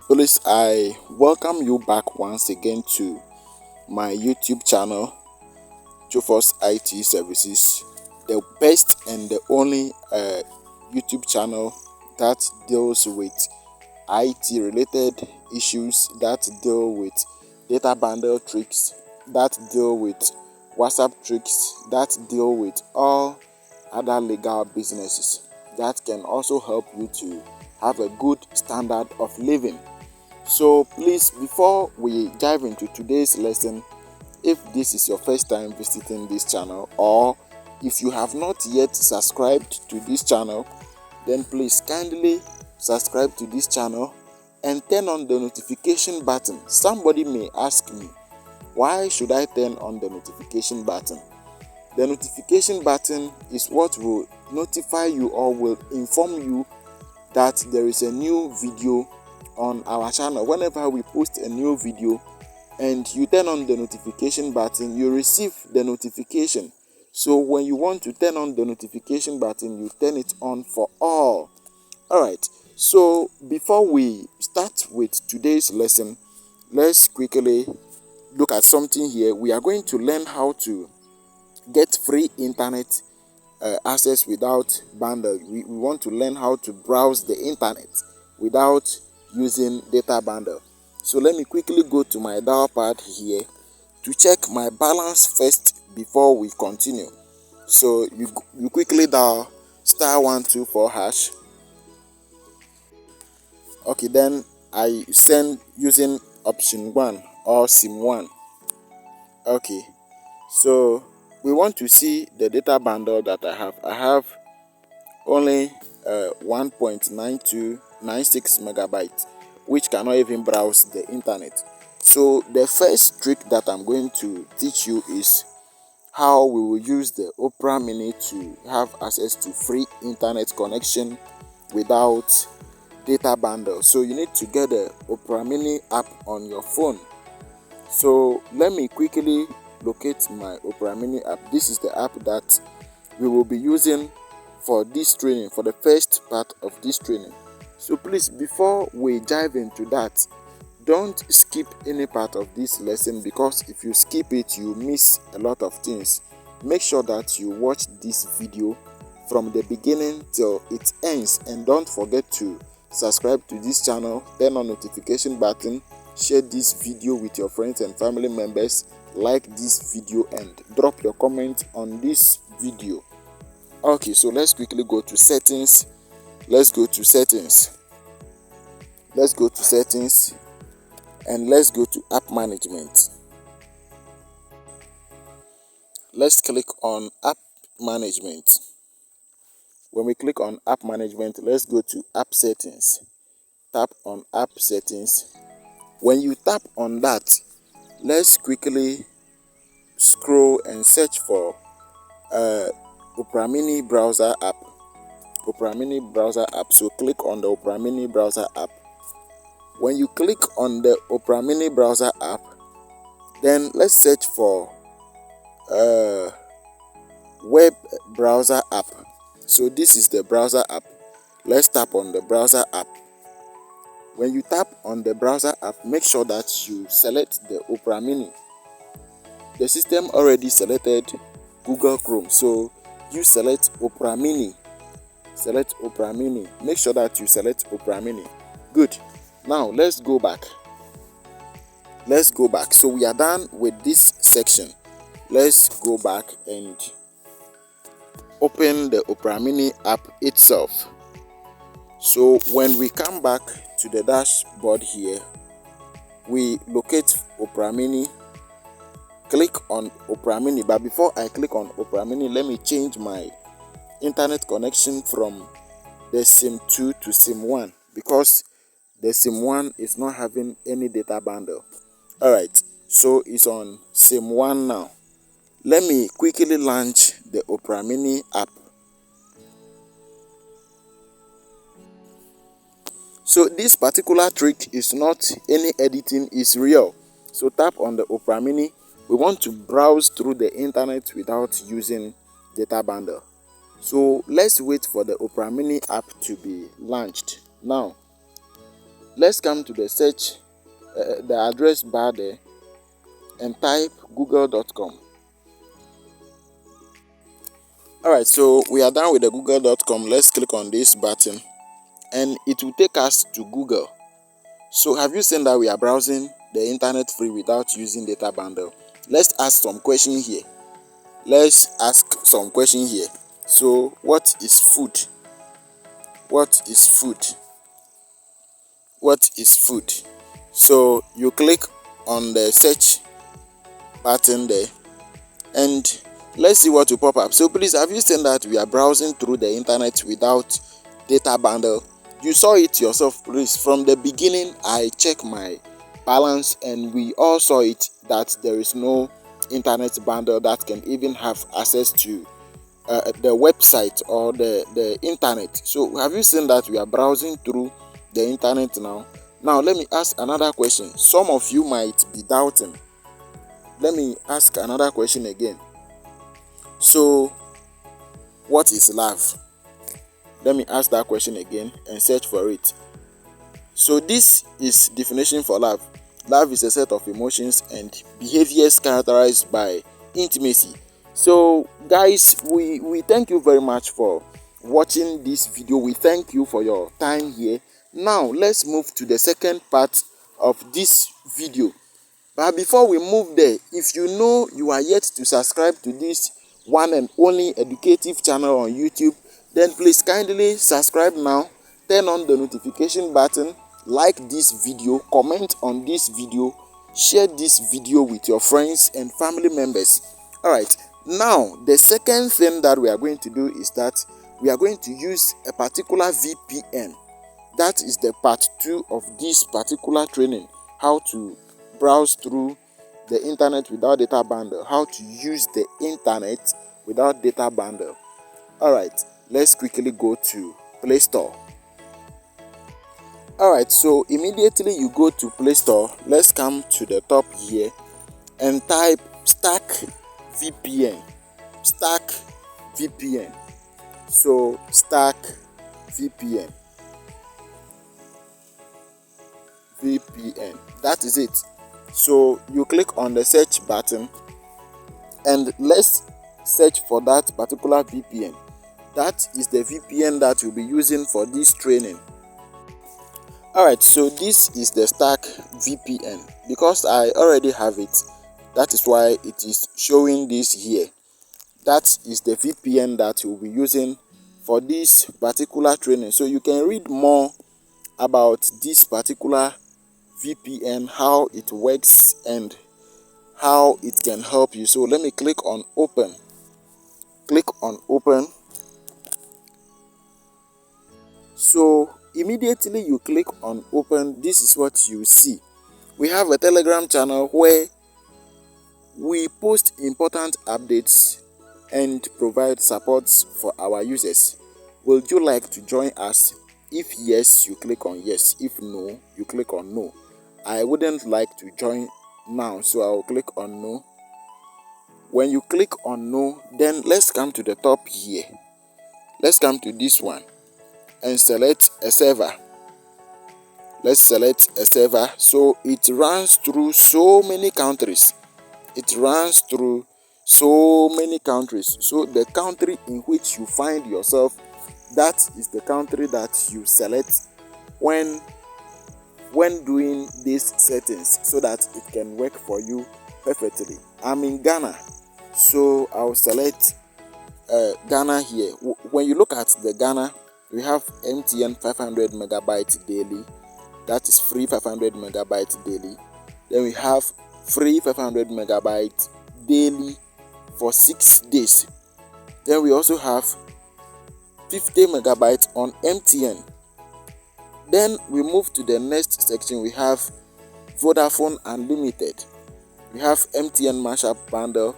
Please, I welcome you back once again to my YouTube channel, Jofos IT Services, the best and the only YouTube channel that deals with IT related issues, that deal with data bundle tricks, that deal with WhatsApp tricks, that deal with all other legal businesses that can also help you to have a good standard of living. So please, before we dive into today's lesson, if this is your first time visiting this channel, or if you have not yet subscribed to this channel, then please kindly subscribe to this channel and turn on the notification button. Somebody may ask me, why should I turn on the notification button? The notification button is what will notify you or will inform you that there is a new video on our channel. Whenever we post a new video and you turn on the notification button, you receive the notification. So when you want to turn on the notification button, you turn it on for all. Alright, so before we start with today's lesson, let's quickly look at something here. We are going to learn how to get free internet access without bundle. We want to learn how to browse the internet without using data bundle. So let me quickly go to my dial pad here to check my balance first before we continue. So you quickly dial *124#. Okay, then I send using option 1 or sim 1. Okay, so we want to see the data bundle that I have. I have only 1.9296 megabytes, which cannot even browse the internet. So the first trick that I'm going to teach you is how we will use the Opera Mini to have access to free internet connection without data bundle. So you need to get the Opera Mini app on your phone. So let me quickly locate my Opera Mini app. This is the app that we will be using for this training, for the first part of this training. So please, before we dive into that, don't skip any part of this lesson, because if you skip it, you miss a lot of things. Make sure that you watch this video from the beginning till it ends, and don't forget to subscribe to this channel, turn on notification button, share this video with your friends and family members, like this video, and drop your comment on this video. Okay, so let's quickly go to settings. Let's go to settings and let's go to app management. Let's click on app management. When we click on app management, let's go to app settings. Tap on app settings. When you tap on that, let's quickly scroll and search for Opera Mini browser app. Opera Mini browser app. So click on the Opera Mini browser app. When you click on the Opera Mini browser app, then let's search for web browser app. So this is the browser app. Let's tap on the browser app. When you tap on the browser app, make sure that you select the Opera Mini. The system already selected Google Chrome, so you select Opera Mini. Select Opera Mini. Make sure that you select Opera Mini. Good. Now let's go back. So we are done with this section. Let's go back and open the Opera Mini app itself. So when we come back to the dashboard here, we locate Opera Mini, click on Opera Mini. But before I click on Opera Mini, let me change my internet connection from the sim 2 to sim 1, because the sim 1 is not having any data bundle. Alright, so it's on sim 1 now. Let me quickly launch the Opera Mini app. So this particular trick is not any editing, is real. So tap on the Opera Mini. We want to browse through the internet without using data bundle. So let's wait for the Opera Mini app to be launched. Now, let's come to the search, the address bar there, and type google.com. Alright, so we are done with the google.com. Let's click on this button and it will take us to Google. So have you seen that we are browsing the internet free without using data bundle? Let's ask some question here. So what is food? What is food? What is food? So you click on the search button there and let's see what will pop up. So please, have you seen that we are browsing through the internet without data bundle? You saw it yourself. Please, from the beginning I checked my balance and we all saw it that there is no internet bundle that can even have access to the website or the internet. So have you seen that we are browsing through the internet now? Now let me ask another question. Some of you might be doubting. Let me ask another question again. So what is love? Let me ask that question again and search for it. So this is definition for love. Love is a set of emotions and behaviors characterized by intimacy. So guys, we thank you very much for watching this video. We thank you for your time here. Now let's move to the second part of this video. But before we move there, if you know you are yet to subscribe to this one and only educative channel on YouTube, then please kindly subscribe now, turn on the notification button, like this video, comment on this video, share this video with your friends and family members. Alright, now the second thing that we are going to do is that we are going to use a particular VPN. That is the part 2 of this particular training, how to browse through the internet without data bundle, how to use the internet without data bundle. Alright, let's quickly go to Play Store. Alright, so immediately you go to Play Store, let's come to the top here and type Stack VPN. Stack VPN. So Stack VPN. VPN. That is it. So you click on the search button and let's search for that particular VPN. That is the VPN that you'll be using for this training. Alright, so this is the Stack VPN. Because I already have it, that is why it is showing this here. That is the VPN that you'll be using for this particular training. So you can read more about this particular VPN, how it works and how it can help you. So let me click on open. Click on open. So immediately you click on open, this is what you see. We have a Telegram channel where we post important updates and provide supports for our users. Would you like to join us? If yes, you click on yes. If no, you click on no. I wouldn't like to join now, so I will click on no. When you click on no, then let's come to the top here. Let's come to this one and select a server. Let's select a server. So it runs through so many countries. It runs through so many countries. So the country in which you find yourself, that is the country that you select when doing these settings, so that it can work for you perfectly. I'm in Ghana, so I'll select Ghana here. When you look at the Ghana, we have MTN 500 megabytes daily. That is free 500 megabytes daily. Then we have free 500 megabytes daily for 6 days. Then we also have 50 megabytes on MTN. Then we move to the next section. We have Vodafone Unlimited. We have MTN Mashup Bundle.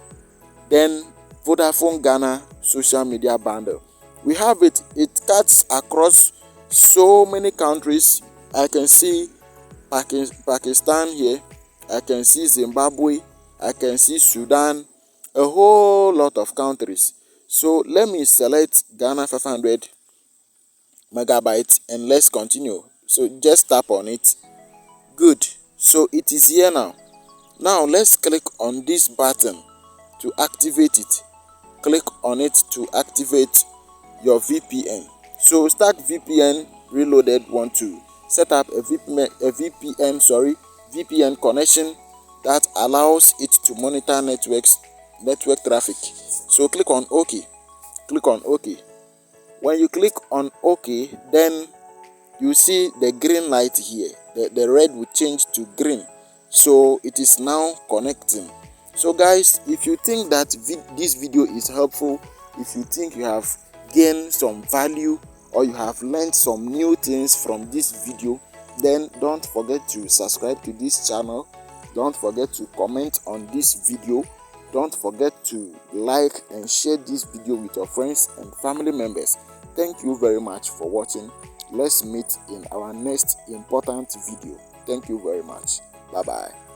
Then Vodafone Ghana Social Media Bundle. We have it. It cuts across so many countries. I can see Pakistan here. I can see Zimbabwe. I can see Sudan. A whole lot of countries. So let me select Ghana 500 megabytes and let's continue. So just tap on it. Good. So it is here now. Now let's click on this button to activate it. Click on it to activate your VPN. So start VPN reloaded want to set up a VPN connection that allows it to monitor network traffic. So click on OK. Click on OK. When you click on OK, then you see the green light here. The red will change to green. So it is now connecting. So guys, if you think that this video is helpful, if you think you have gained some value or you have learned some new things from this video, then don't forget to subscribe to this channel. Don't forget to comment on this video. Don't forget to like and share this video with your friends and family members. Thank you very much for watching. Let's meet in our next important video. Thank you very much. Bye bye.